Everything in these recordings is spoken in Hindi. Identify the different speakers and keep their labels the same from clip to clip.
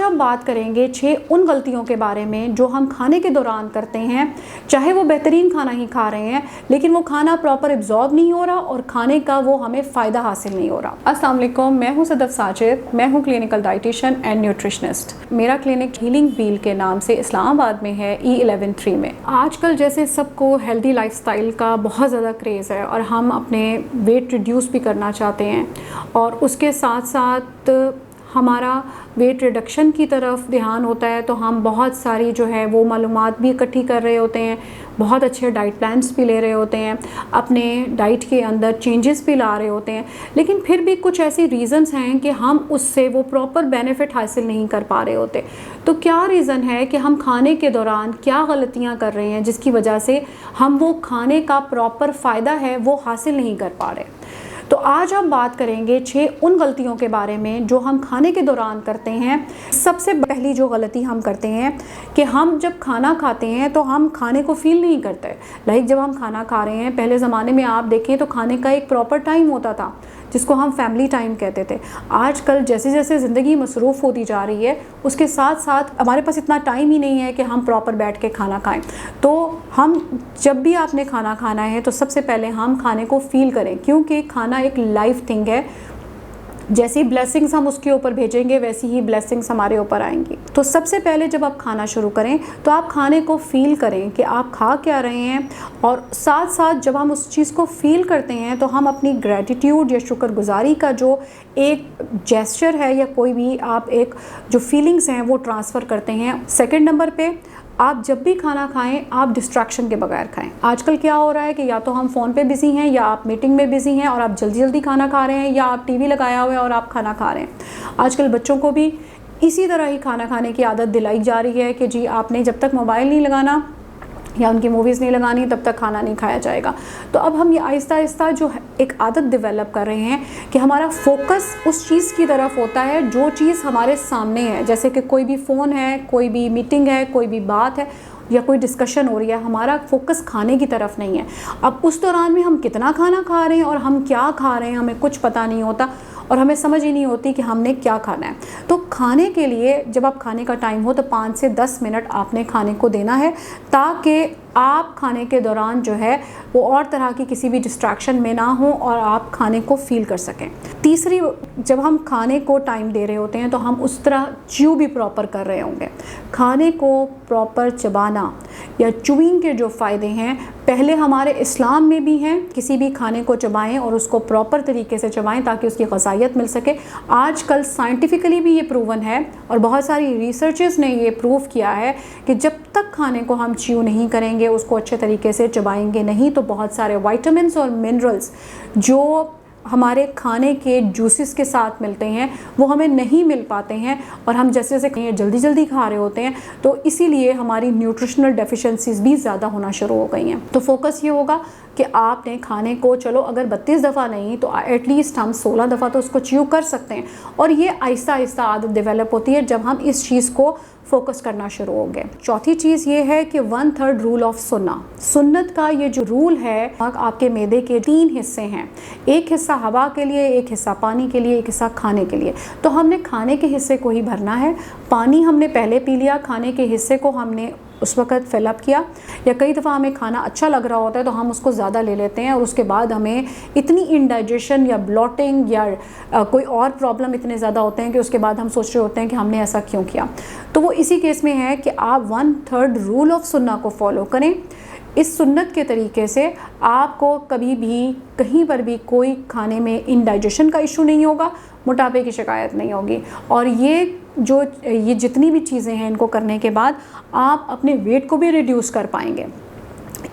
Speaker 1: हम बात करेंगे 6 उन गलतियों के बारे में जो हम खाने के दौरान करते हैं, चाहे वो बेहतरीन खाना ही खा रहे हैं लेकिन वो खाना प्रॉपर एब्जॉर्ब नहीं हो रहा और खाने का वो हमें फ़ायदा हासिल नहीं हो रहा। अस्सलाम वालेकुम, मैं हूं सदफ साजिद, मैं हूं क्लिनिकल डाइटिशियन एंड न्यूट्रिशनिस्ट। मेरा क्लिनिक हीलिंग व्हील के नाम से इस्लामाबाद में है, E11 में। आजकल जैसे सबको हेल्दी लाइफस्टाइल का बहुत ज़्यादा क्रेज़ है और हम अपने वेट रिड्यूस भी करना चाहते हैं और उसके साथ साथ हमारा वेट रिडक्शन की तरफ ध्यान होता है, तो हम बहुत सारी जो है वो मालूमात भी इकट्ठी कर रहे होते हैं, बहुत अच्छे डाइट प्लान्स भी ले रहे होते हैं, अपने डाइट के अंदर चेंजेस भी ला रहे होते हैं, लेकिन फिर भी कुछ ऐसी रीज़न्स हैं कि हम उससे वो प्रॉपर बेनिफिट हासिल नहीं कर पा रहे होते। तो क्या रीज़न है कि हम खाने के दौरान क्या गलतियाँ कर रहे हैं जिसकी वजह से हम वो खाने का प्रॉपर फ़ायदा है वो हासिल नहीं कर पा रहे। तो आज हम बात करेंगे 6 उन गलतियों के बारे में जो हम खाने के दौरान करते हैं। सबसे पहली जो गलती हम करते हैं कि हम जब खाना खाते हैं तो हम खाने को फ़ील नहीं करते। जब हम खाना खा रहे हैं, पहले ज़माने में आप देखें तो खाने का एक प्रॉपर टाइम होता था जिसको हम फैमिली टाइम कहते थे। आजकल जैसे जैसे ज़िंदगी मसरूफ़ होती जा रही है उसके साथ साथ हमारे पास इतना टाइम ही नहीं है कि हम प्रॉपर बैठ के खाना खाएं। तो हम जब भी आपने खाना खाना है तो सबसे पहले हम खाने को फ़ील करें, क्योंकि खाना एक लाइफ थिंग है। जैसी ब्लेसिंग्स हम उसके ऊपर भेजेंगे वैसी ही ब्लेसिंग्स हमारे ऊपर आएंगी। तो सबसे पहले जब आप खाना शुरू करें तो आप खाने को फ़ील करें कि आप खा क्या रहे हैं, और साथ साथ जब हम उस चीज़ को फ़ील करते हैं तो हम अपनी ग्रैटिट्यूड या शुक्रगुजारी का जो एक जेस्चर है या कोई भी आप एक जो फीलिंग्स हैं वो ट्रांसफ़र करते हैं। सेकेंड नंबर पे, आप जब भी खाना खाएं आप डिस्ट्रैक्शन के बगैर खाएं। आजकल क्या हो रहा है कि या तो हम फ़ोन पे बिज़ी हैं या आप मीटिंग में बिज़ी हैं और आप जल्दी जल्दी खाना खा रहे हैं, या आप टीवी लगाया हुआ है और आप खाना खा रहे हैं। आजकल बच्चों को भी इसी तरह ही खाना खाने की आदत दिलाई जा रही है कि जी आपने जब तक मोबाइल नहीं लगाना या उनकी मूवीज़ नहीं लगानी तब तक खाना नहीं खाया जाएगा। तो अब हम ये आहिस्ता आहिस्ता जो एक आदत डेवलप कर रहे हैं कि हमारा फोकस उस चीज़ की तरफ होता है जो चीज़ हमारे सामने है। जैसे कि कोई भी फ़ोन है, कोई भी मीटिंग है, कोई भी बात है या कोई डिस्कशन हो रही है, हमारा फोकस खाने की तरफ नहीं है। अब उस दौरान में हम कितना खाना खा रहे हैं और हम क्या खा रहे हैं हमें कुछ पता नहीं होता और हमें समझ ही नहीं होती कि हमने क्या खाना है। तो खाने के लिए जब आप खाने का टाइम हो तो 5 से 10 मिनट आपने खाने को देना है, ताकि आप खाने के दौरान जो है वो और तरह की किसी भी डिस्ट्रैक्शन में ना हो और आप खाने को फ़ील कर सकें। तीसरी, जब हम खाने को टाइम दे रहे होते हैं तो हम उस तरह च्यू भी प्रॉपर कर रहे होंगे। खाने को प्रॉपर चबाना या चुइंग के जो फ़ायदे हैं पहले हमारे इस्लाम में भी हैं, किसी भी खाने को चबाएं और उसको प्रॉपर तरीके से चबाएं ताकि उसकी ग़ज़ाइयत मिल सके। आजकल साइंटिफिकली भी ये प्रूवन है और बहुत सारी रिसर्चर्स ने ये प्रूव किया है कि जब तक खाने को हम च्यू नहीं करेंगे, उसको अच्छे तरीके से चबाएंगे नहीं, तो बहुत सारे विटामिन्स और मिनरल्स जो हमारे खाने के जूसेस के साथ मिलते हैं वो हमें नहीं मिल पाते हैं, और हम जैसे जैसे जल्दी जल्दी खा रहे होते हैं तो इसीलिए हमारी न्यूट्रिशनल डेफिशिएंसीज भी ज़्यादा होना शुरू हो गई हैं। तो फोकस ये होगा कि आपने खाने को, चलो अगर 32 दफ़ा नहीं तो एटलीस्ट हम 16 दफ़ा तो उसको च्यू कर सकते हैं, और ये आहिस्ता आहिस्ता आदत डेवलप होती है जब हम इस चीज़ को फोकस करना शुरू होंगे। चौथी चीज़ ये है कि 1/3 रूल ऑफ सुन्नत का ये जो रूल है, आपके मैदे के 3 हिस्से हैं, एक हिस्सा हवा के लिए, एक हिस्सा पानी के लिए, एक हिस्सा खाने के लिए। तो हमने खाने के हिस्से को ही भरना है, पानी हमने पहले पी लिया, खाने के हिस्से को हमने उस वक़्त फिलअप किया। या कई दफ़ा हमें खाना अच्छा लग रहा होता है तो हम उसको ज़्यादा ले लेते हैं और उसके बाद हमें इतनी इंडाइजेशन या ब्लॉटिंग या कोई और प्रॉब्लम इतने ज़्यादा होते हैं कि उसके बाद हम सोच रहे होते हैं कि हमने ऐसा क्यों किया। तो वो इसी केस में है कि आप 1/3 रूल ऑफ सुन्ना को फॉलो करें। इस सुन्नत के तरीके से आपको कभी भी कहीं पर भी कोई खाने में इंडाइजेशन का इशू नहीं होगा, मोटापे की शिकायत नहीं होगी, और ये जितनी भी चीज़ें हैं इनको करने के बाद आप अपने वेट को भी रिड्यूस कर पाएंगे।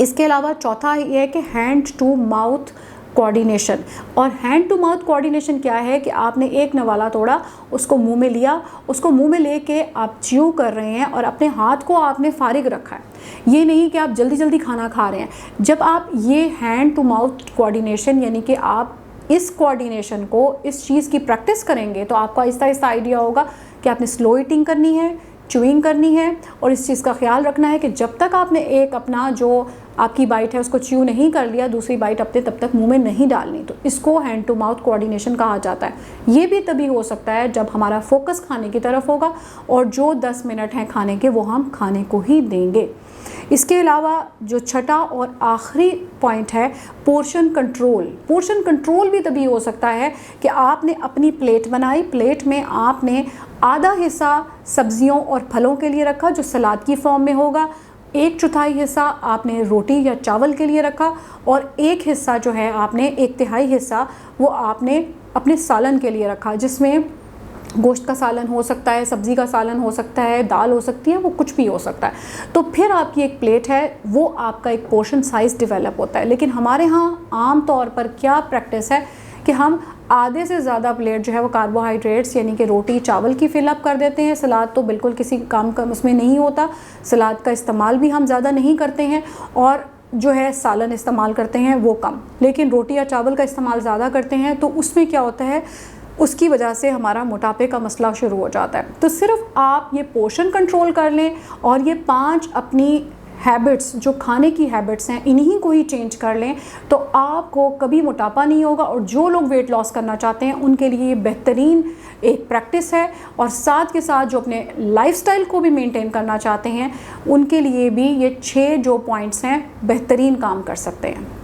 Speaker 1: इसके अलावा चौथा ये है कि हैंड टू माउथ कोऑर्डिनेशन। और हैंड टू माउथ कोऑर्डिनेशन क्या है कि आपने एक नवाला तोड़ा, उसको मुंह में लिया, उसको मुंह में लेके आप च्यू कर रहे हैं और अपने हाथ को आपने फारिग रखा है। ये नहीं कि आप जल्दी जल्दी खाना खा रहे हैं। जब आप ये हैंड टू माउथ कोऑर्डिनेशन यानी कि आप इस कोऑर्डिनेशन को, इस चीज़ की प्रैक्टिस करेंगे तो आपको आहिस्ता आहिस्ता आइडिया होगा कि आपने स्लो ईटिंग करनी है, च्यूइंग करनी है, और इस चीज़ का ख्याल रखना है कि जब तक आपने एक अपना जो आपकी बाइट है उसको च्यू नहीं कर लिया, दूसरी बाइट अपने तब तक मुंह में नहीं डालनी, तो इसको हैंड टू माउथ कोऑर्डिनेशन कहा जाता है। ये भी तभी हो सकता है जब हमारा फोकस खाने की तरफ होगा और जो 10 मिनट हैं खाने के वो हम खाने को ही देंगे। इसके अलावा जो छठा और आखिरी पॉइंट है पोर्शन कंट्रोल। पोर्शन कंट्रोल भी तभी हो सकता है कि आपने अपनी प्लेट बनाई, प्लेट में आपने आधा हिस्सा सब्जियों और फलों के लिए रखा जो सलाद की फॉर्म में होगा, 1/4 हिस्सा आपने रोटी या चावल के लिए रखा और एक हिस्सा जो है आपने 1/3 हिस्सा वो आपने अपने सालन के लिए रखा, जिसमें गोश्त का सालन हो सकता है, सब्ज़ी का सालन हो सकता है, दाल हो सकती है, वो कुछ भी हो सकता है। तो फिर आपकी एक प्लेट है, वो आपका एक पोर्शन साइज़ डेवलप होता है। लेकिन हमारे यहाँ आम तौर पर क्या प्रैक्टिस है कि हम आधे से ज़्यादा प्लेट जो है वो कार्बोहाइड्रेट्स यानी कि रोटी चावल की फिलअप कर देते हैं। सलाद तो बिल्कुल किसी काम का उसमें नहीं होता, सलाद का इस्तेमाल भी हम ज़्यादा नहीं करते हैं और जो है सालन इस्तेमाल करते हैं वो कम, लेकिन रोटी या चावल का इस्तेमाल ज़्यादा करते हैं। तो उसमें क्या होता है, उसकी वजह से हमारा मोटापे का मसला शुरू हो जाता है। तो सिर्फ आप ये पोर्शन कंट्रोल कर लें और ये 5 अपनी हैबिट्स जो खाने की हैबिट्स हैं इन्हीं को ही चेंज कर लें तो आपको कभी मोटापा नहीं होगा। और जो लोग वेट लॉस करना चाहते हैं उनके लिए ये बेहतरीन एक प्रैक्टिस है और साथ के साथ जो अपने लाइफस्टाइल को भी मेंटेन करना चाहते हैं उनके लिए भी ये 6 जो पॉइंट्स हैं बेहतरीन काम कर सकते हैं।